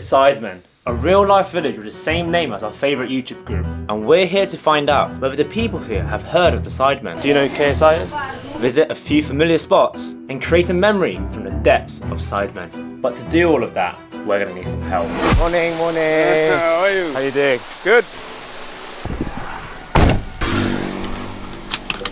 Sidemen, a real life village with the same name as our favourite YouTube group, and we're here to find out whether the people here have heard of the Sidemen. Do you know who KSI is? Visit a few familiar spots and create a memory from the depths of Sidemen. But to do all of that, we're going to need some help. Morning, morning. How are you? How you doing? Good.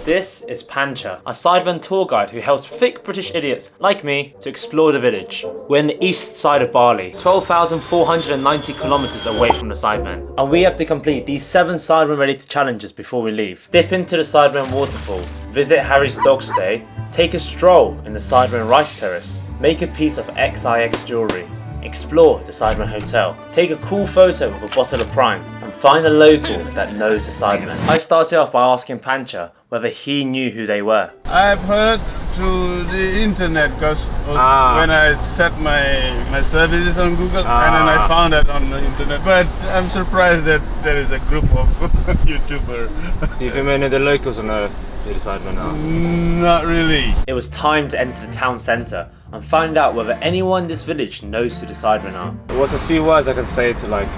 This is Pancha, a Sidemen tour guide who helps thick British idiots like me to explore the village. We're in the east side of Bali, 12,490 kilometers away from the Sidemen. And we have to complete these 7 Sidemen related challenges before we leave. Dip into the Sidemen waterfall, visit Harry's dog stay, take a stroll in the Sidemen rice terrace, make a piece of XIX jewellery, explore the Sidemen hotel, take a cool photo with a bottle of Prime, and find a local that knows the Sidemen. I started off by asking Pancha whether he knew who they were. I've heard through the internet because when I set my services on Google and then I found it on the internet. But I'm surprised that there is a group of YouTubers. Do you think many of the locals know who the Sidemen are? Not really. It was time to enter the town centre and find out whether anyone in this village knows who the Sidemen are. What's a few words I can say to like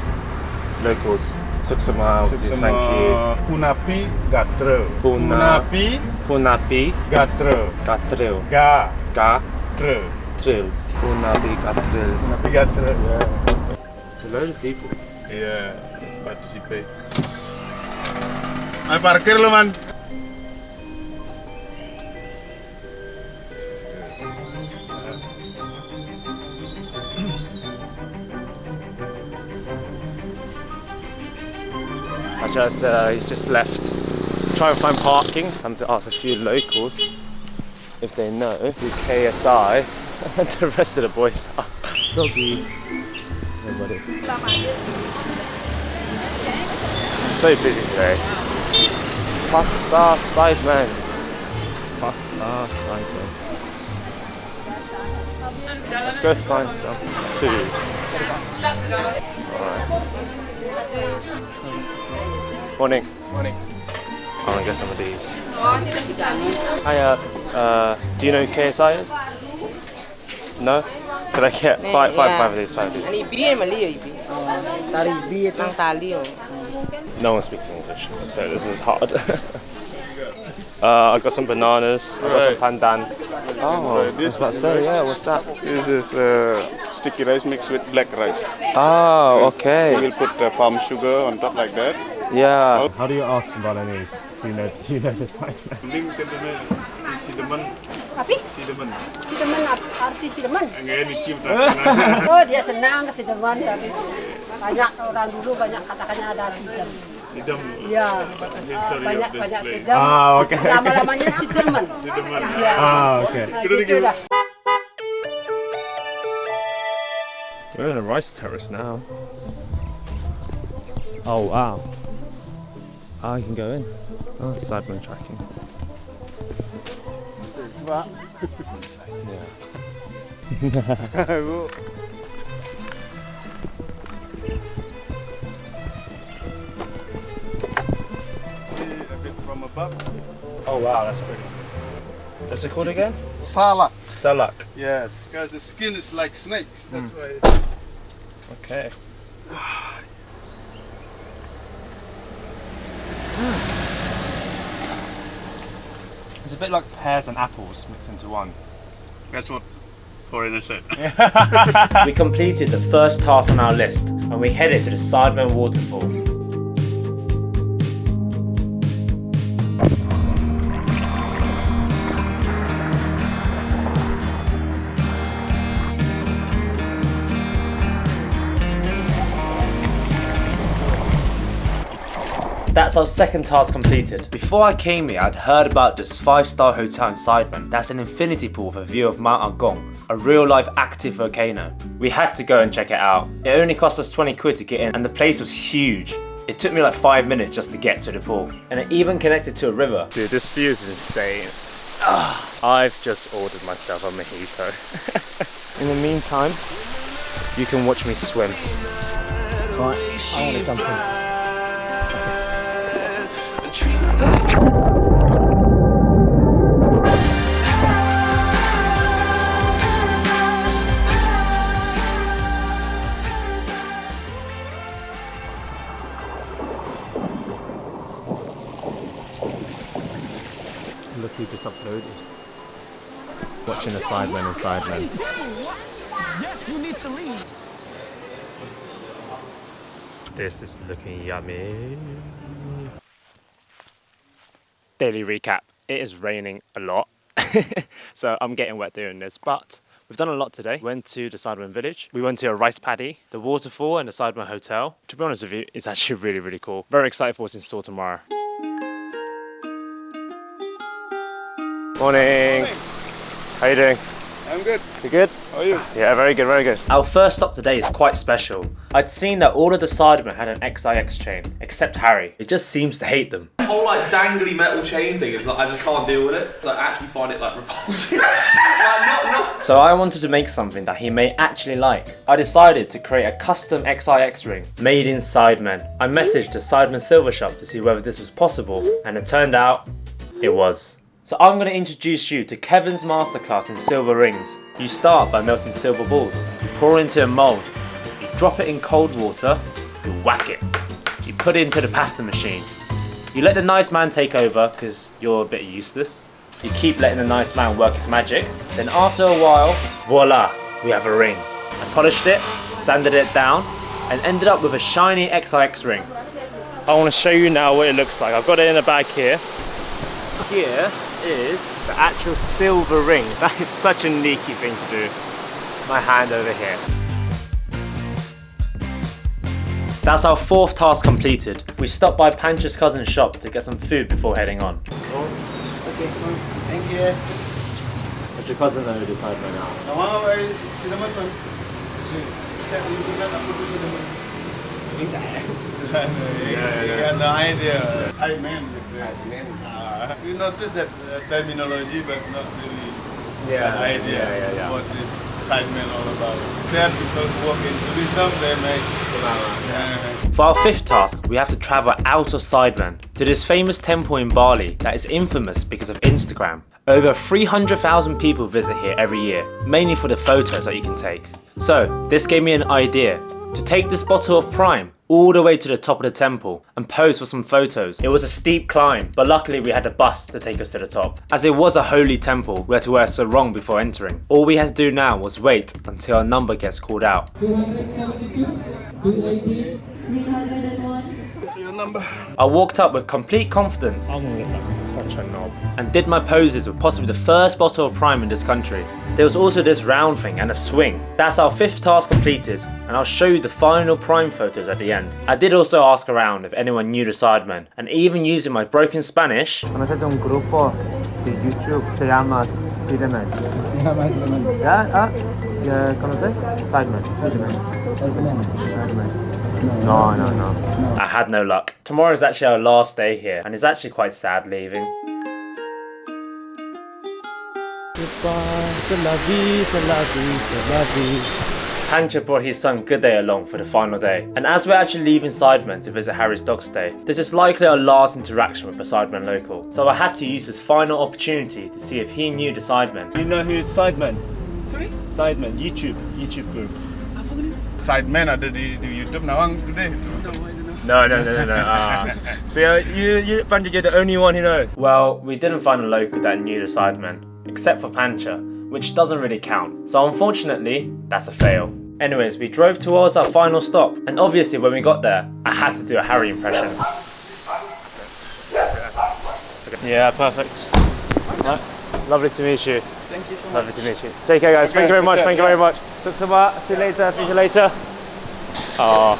locals? Suksama, thank you. Punapi Gatre. Punapi Gatre. Gatril. Ga. Trill. Punapi Gatril. Punapi Gatre. Yeah. It's a load of people. Yeah, let's participate. I parkir lo man. He's just left. Try and find parking. Time to ask a few locals if they know who KSI and the rest of the boys are. Doggy. Nobody. So busy today. Passa Sidemen. Passa Sidemen. Let's go find some food. Alright. Morning. Morning. I want to get some of these. Hi, do you know who KSI is? No? Could I get five of these? No one speaks English, so this is hard. I got some bananas, I got some pandan. Oh, I was about to say, yeah, what's that? This is sticky rice mixed with black rice. Oh, okay. We'll put palm sugar on top like that. Yeah. How do you ask in Balinese? Do you know the Sidemen? Link ke Sidemen. Tapi? Sidemen. Sidemen arti Sidemen. Enggak Niki Oh, dia senang ke Sidemen. Banyak orang dulu banyak katakannya ada Sidem. Sidem. Iya. Banyak Sidem. Okay. Lama-lamanya Sidemen. Sidemen. Iya. Okay. Gitu dah. We're in a rice terrace now. Oh wow. Ah, you can go in. Oh, Sidemen tracking. A bit from above. Oh wow, that's pretty. What's it called again? Salak. Salak. Yes, because the skin is like snakes. That's why. Okay. It's a bit like pears and apples mixed into one. That's what foreigners said. We completed the first task on our list and we headed to the Sidemen waterfall. That's our second task completed. Before I came here, I'd heard about this 5-star hotel in Sidemen. That's an infinity pool with a view of Mount Agong, a real-life active volcano. We had to go and check it out. It only cost us 20 quid to get in, and the place was huge. It took me like 5 minutes just to get to the pool. And it even connected to a river. Dude, this view is insane. I've just ordered myself a mojito. In the meantime, you can watch me swim. Right, I want to jump in. He just uploaded. Watching the Sidemen and Sidemen. Yes, you need to leave. This is looking yummy. Daily recap. It is raining a lot. So I'm getting wet doing this, but we've done a lot today. Went to the Sidemen village. We went to a rice paddy, the waterfall and the Sidemen hotel. To be honest with you, it's actually really, really cool. Very excited for what's in store tomorrow. Morning. How you doing? I'm good. You good? How are you? Yeah, very good, very good. Our first stop today is quite special. I'd seen that all of the Sidemen had an XIX chain, except Harry. He just seems to hate them. The whole like dangly metal chain thing is like, I just can't deal with it. So I actually find it like repulsive. not. So I wanted to make something that he may actually like. I decided to create a custom XIX ring made in Sidemen. I messaged the Sidemen Silver Shop to see whether this was possible, and it turned out it was. So I'm going to introduce you to Kevin's masterclass in silver rings. You start by melting silver balls. You pour into a mould. You drop it in cold water. You whack it. You put it into the pasta machine. You let the nice man take over because you're a bit useless. You keep letting the nice man work his magic. Then after a while, voila, we have a ring. I polished it, sanded it down, and ended up with a shiny XIX ring. I want to show you now what it looks like. I've got it in a bag here. Here is the actual silver ring. That is such a neaky thing to do. My hand over here. That's our fourth task completed. We stopped by Pancha's cousin's shop to get some food before heading on. Okay, thank you. What's your cousin know the Sidemen now? Yeah, no idea. Sidemen. We noticed that terminology, but not really idea what is Sidemen all about. There are people who work in tourism, they make. For our fifth task, we have to travel out of Sidemen to this famous temple in Bali that is infamous because of Instagram. Over 300,000 people visit here every year, mainly for the photos that you can take. So this gave me an idea to take this bottle of Prime all the way to the top of the temple and pose for some photos. It was a steep climb, but luckily we had a bus to take us to the top. As it was a holy temple, we had to wear sarong before entering. All we had to do now was wait until our number gets called out. 272, 280, 301. Your number. I walked up with complete confidence. I'm gonna look like such a knob. And did my poses with possibly the first bottle of Prime in this country. There was also this round thing and a swing. That's our fifth task completed, and I'll show you the final Prime photos at the end. I did also ask around if anyone knew the Sidemen, and even using my broken Spanish. Conoces un grupo de YouTube se llama Sidemen. ¿Ya conoces? Sidemen. No. I had no luck. Tomorrow is actually our last day here, and it's actually quite sad leaving. Pancha brought his son Good Day along for the final day, and as we're actually leaving Sidemen to visit Harry's dog stay, this is likely our last interaction with a Sidemen local. So I had to use this final opportunity to see if he knew the Sidemen. You know who Sidemen? Sorry? Sidemen, YouTube group. Sidemen ada di YouTube Nawang today. No. So Pancha, you're the only one who knows. Well, we didn't find a local that knew the Sidemen, except for Pancha, which doesn't really count. So unfortunately, that's a fail. Anyways, we drove towards our final stop, and obviously when we got there, I had to do a Harry impression. Yeah, perfect. Right. Lovely to meet you. Thank you so much. Lovely to meet you. Take care, guys. Thank you very much. Thank you very much. See you later. See you later. Oh,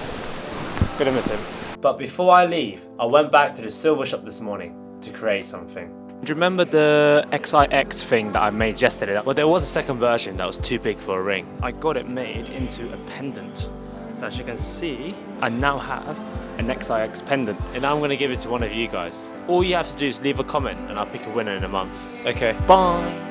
gonna miss him. But before I leave, I went back to the silver shop this morning to create something. Do you remember the XIX thing that I made yesterday? Well, there was a second version that was too big for a ring. I got it made into a pendant. So as you can see, I now have an XIX pendant, and I'm gonna give it to one of you guys. All you have to do is leave a comment and I'll pick a winner in a month. Okay, bye.